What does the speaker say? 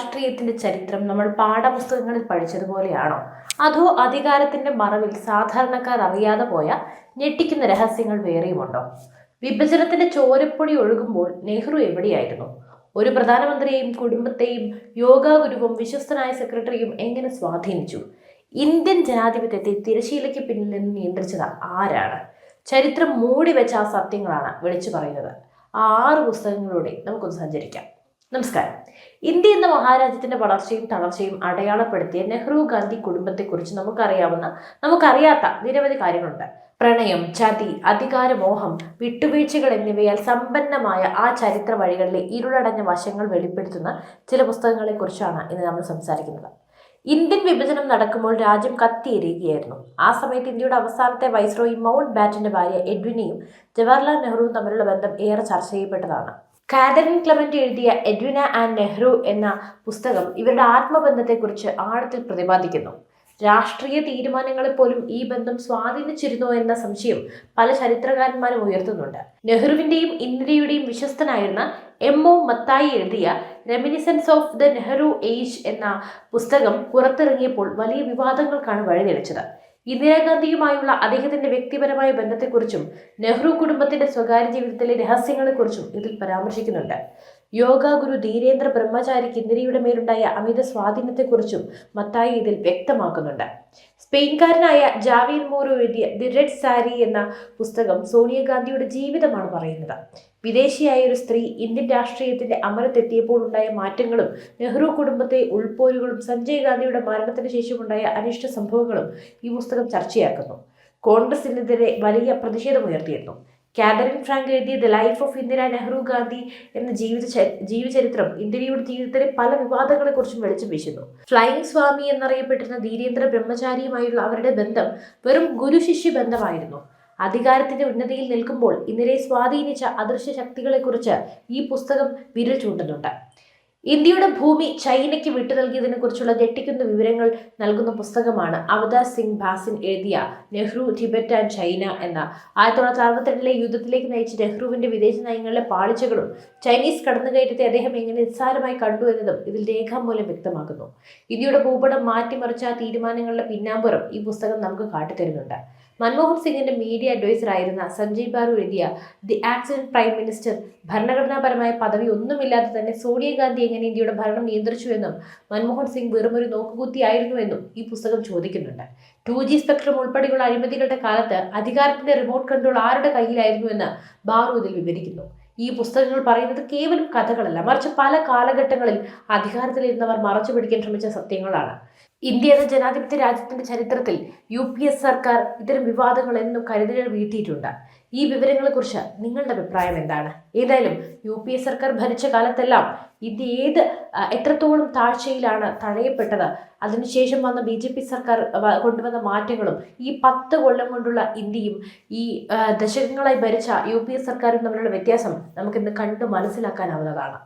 രാഷ്ട്രീയത്തിന്റെ ചരിത്രം നമ്മൾ പാഠപുസ്തകങ്ങളിൽ പഠിച്ചതുപോലെയാണോ? അതോ അധികാരത്തിന്റെ മറവിൽ സാധാരണക്കാർ അറിയാതെ പോയ ഞെട്ടിക്കുന്ന രഹസ്യങ്ങൾ വേറെയുമുണ്ടോ? വിഭജനത്തിന്റെ ചോരപ്പൊടി ഒഴുകുമ്പോൾ നെഹ്റു എവിടെയായിരുന്നു? ഒരു പ്രധാനമന്ത്രിയെയും കുടുംബത്തെയും യോഗാ ഗുരുവും വിശ്വസ്തനായ സെക്രട്ടറിയും എങ്ങനെ സ്വാധീനിച്ചു? ഇന്ത്യൻ ജനാധിപത്യത്തെ തിരശീലയ്ക്ക് പിന്നിൽ നിന്ന് നിയന്ത്രിച്ചത് ആരാണ്? ചരിത്രം മൂടിവെച്ച ആ സത്യങ്ങളാണ് വിളിച്ചു പറയുന്നത്. ആ 6 പുസ്തകങ്ങളിലൂടെ നമുക്കൊന്ന് സഞ്ചരിക്കാം. നമസ്കാരം. ഇന്ത്യ എന്ന മഹാരാജ്യത്തിന്റെ വളർച്ചയും തളർച്ചയും അടയാളപ്പെടുത്തിയ നെഹ്റു ഗാന്ധി കുടുംബത്തെക്കുറിച്ച് നമുക്കറിയാത്ത നിരവധി കാര്യങ്ങളുണ്ട്. പ്രണയം, ചതി, അധികാരമോഹം, വിട്ടുവീഴ്ചകൾ എന്നിവയാൽ സമ്പന്നമായ ആ ചരിത്ര വഴികളിലെ ഇരുളടഞ്ഞ വശങ്ങൾ വെളിപ്പെടുത്തുന്ന ചില പുസ്തകങ്ങളെക്കുറിച്ചാണ് ഇന്ന് നമ്മൾ സംസാരിക്കുന്നത്. ഇന്ത്യൻ വിഭജനം നടക്കുമ്പോൾ രാജ്യം കത്തിയെരിയുകയായിരുന്നു. ആ സമയത്ത് ഇന്ത്യയുടെ അവസാനത്തെ വൈസ്രോയി മൗണ്ട് ബാറ്റന്റെ ഭാര്യ എഡ്വിനയും ജവഹർലാൽ നെഹ്റുവും തമ്മിലുള്ള ബന്ധം ഏറെ ചർച്ച ചെയ്യപ്പെട്ടതാണ്. കാതറിൻ ക്ലെമന്റ് എഴുതിയ എഡ്വിന ആൻഡ് നെഹ്റു എന്ന പുസ്തകം ഇവരുടെ ആത്മബന്ധത്തെക്കുറിച്ച് ആഴത്തിൽ പ്രതിപാദിക്കുന്നു. രാഷ്ട്രീയ തീരുമാനങ്ങളെ പോലും ഈ ബന്ധം സ്വാധീനിച്ചിരുന്നോ എന്ന സംശയം പല ചരിത്രകാരന്മാരും ഉയർത്തുന്നുണ്ട്. നെഹ്റുവിന്റെയും ഇന്ദിരയുടെയും വിശ്വസ്തനായിരുന്ന M.O. മത്തായി എഴുതിയ reminiscences of the Nehru age എന്ന പുസ്തകം പുറത്തിറങ്ങിയപ്പോൾ വലിയ വിവാദങ്ങൾക്കാണ് വഴിതെളിച്ചത്. ഇന്ദിരാഗാന്ധിയുമായുള്ള അദ്ദേഹത്തിന്റെ വ്യക്തിപരമായ ബന്ധത്തെക്കുറിച്ചും നെഹ്റു കുടുംബത്തിന്റെ സ്വകാര്യ ജീവിതത്തിലെ രഹസ്യങ്ങളെക്കുറിച്ചും ഇതിൽ പരാമർശിക്കുന്നുണ്ട്. യോഗ ഗുരു ധീരേന്ദ്ര ബ്രഹ്മചാരിക്ക് ഇന്ദിരയുടെ മേലുണ്ടായ അമിത സ്വാധീനത്തെക്കുറിച്ചും മത്തായി ഇതിൽ വ്യക്തമാക്കുന്നുണ്ട്. സ്പെയിൻകാരനായ ജാവിയർ മോറോ എഴുതിയ ദി റെഡ് സാരി എന്ന പുസ്തകം സോണിയാഗാന്ധിയുടെ ജീവിതമാണ് പറയുന്നത്. വിദേശിയായ ഒരു സ്ത്രീ ഇന്ത്യൻ രാഷ്ട്രീയത്തിന്റെ അമരത്തെത്തിയപ്പോൾ ഉണ്ടായ മാറ്റങ്ങളും നെഹ്റു കുടുംബത്തെ ഉൾപ്പോരുകളും സഞ്ജയ് ഗാന്ധിയുടെ മരണത്തിന് ശേഷമുണ്ടായ അനിഷ്ട സംഭവങ്ങളും ഈ പുസ്തകം ചർച്ചയാക്കുന്നു. കോൺഗ്രസിനെതിരെ വലിയ പ്രതിഷേധമുയർത്തിയിരുന്നു. കാതറിൻ ഫ്രാങ്ക് എഴുതിയ the life of Indira Nehru Gandhi എന്ന ജീവചരിത്രം ഇന്ദിരയുടെ ജീവിതത്തിലെ പല വിവാദങ്ങളെക്കുറിച്ചും വെളിച്ചം വീശുന്നു. ഫ്ലൈയിങ് സ്വാമി എന്നറിയപ്പെട്ടിരുന്ന ധീരേന്ദ്ര ബ്രഹ്മചാരിയുമായുള്ള അവരുടെ ബന്ധം വെറും ഗുരു-ശിഷ്യ ബന്ധമായിരുന്നു. അധികാരത്തിന്റെ ഉന്നതിയിൽ നിൽക്കുമ്പോൾ ഇന്ദിരയെ സ്വാധീനിച്ച അദൃശ്യ ശക്തികളെക്കുറിച്ച് ഈ പുസ്തകം വിരൽ ചൂണ്ടുന്നുണ്ട്. ഇന്ത്യയുടെ ഭൂമി ചൈനയ്ക്ക് വിട്ടു നൽകിയതിനെ കുറിച്ചുള്ള ഞെട്ടിക്കുന്ന വിവരങ്ങൾ നൽകുന്ന പുസ്തകമാണ് അവതാർ സിംഗ് ഭാസിൻ എഴുതിയ നെഹ്റു, ടിബറ്റ് ആൻഡ് ചൈന എന്ന 1962 യുദ്ധത്തിലേക്ക് നയിച്ച നെഹ്റുവിന്റെ വിദേശ നയങ്ങളിലെ പാളിച്ചകളും ചൈനീസ് കടന്നുകയറ്റത്തെ അദ്ദേഹം എങ്ങനെ നിസ്സാരമായി കണ്ടു എന്നതും ഇതിൽ രേഖാമൂലം വ്യക്തമാക്കുന്നു. ഇന്ത്യയുടെ ഭൂപടം മാറ്റിമറിച്ച ആ തീരുമാനങ്ങളുടെ പിന്നാമ്പുറം ഈ പുസ്തകം നമുക്ക് കാട്ടിത്തരുന്നുണ്ട്. മൻമോഹൻ സിംഗിന്റെ മീഡിയ അഡ്വൈസർ ആയിരുന്ന സഞ്ജയ് ബാറു എഴുതിയ ദി ആക്സിഡന്റ് പ്രൈം മിനിസ്റ്റർ ഭരണഘടനാപരമായ പദവി ഒന്നുമില്ലാതെ തന്നെ സോണിയാഗാന്ധി എങ്ങനെ ഇന്ത്യയുടെ ഭരണം നിയന്ത്രിച്ചുവെന്നും മൻമോഹൻ സിംഗ് വെറുമൊരു നോക്കുകുത്തിയായിരുന്നുവെന്നും ഈ പുസ്തകം ചോദിക്കുന്നുണ്ട്. 2G സ്പെക്ട്രം ഉൾപ്പെടെയുള്ള അഴിമതികളുടെ കാലത്ത് അധികാരത്തിന്റെ റിമോട്ട് കൺട്രോൾ ആരുടെ കയ്യിലായിരുന്നുവെന്ന് ബാറു ഇതിൽ വിവരിക്കുന്നു. ഈ പുസ്തകങ്ങൾ പറയുന്നത് കേവലം കഥകളല്ല, മറിച്ച് പല കാലഘട്ടങ്ങളിൽ അധികാരത്തിലിരുന്നവർ മറച്ചു പിടിക്കാൻ ശ്രമിച്ച സത്യങ്ങളാണ്. ഇന്ത്യ എന്ന ജനാധിപത്യ രാജ്യത്തിന്റെ ചരിത്രത്തിൽ UPS സർക്കാർ ഇത്തരം വിവാദങ്ങൾ എന്നും കരുതലുകൾ വീട്ടിയിട്ടുണ്ട്. ഈ വിവരങ്ങളെക്കുറിച്ച് നിങ്ങളുടെ അഭിപ്രായം എന്താണ്? ഏതായാലും UPS സർക്കാർ ഭരിച്ച കാലത്തെല്ലാം ഇന്ത്യ എത്രത്തോളം താഴ്ചയിലാണ് തഴയപ്പെട്ടത്, അതിനുശേഷം വന്ന BJP സർക്കാർ കൊണ്ടുവന്ന മാറ്റങ്ങളും ഈ 10 കൊല്ലം കൊണ്ടുള്ള ഇന്ത്യയും ഈ ദശകങ്ങളായി ഭരിച്ച UPS സർക്കാരും തമ്മിലുള്ള വ്യത്യാസം നമുക്കിന്ന് കണ്ടു മനസ്സിലാക്കാനാവുന്നതാണ്.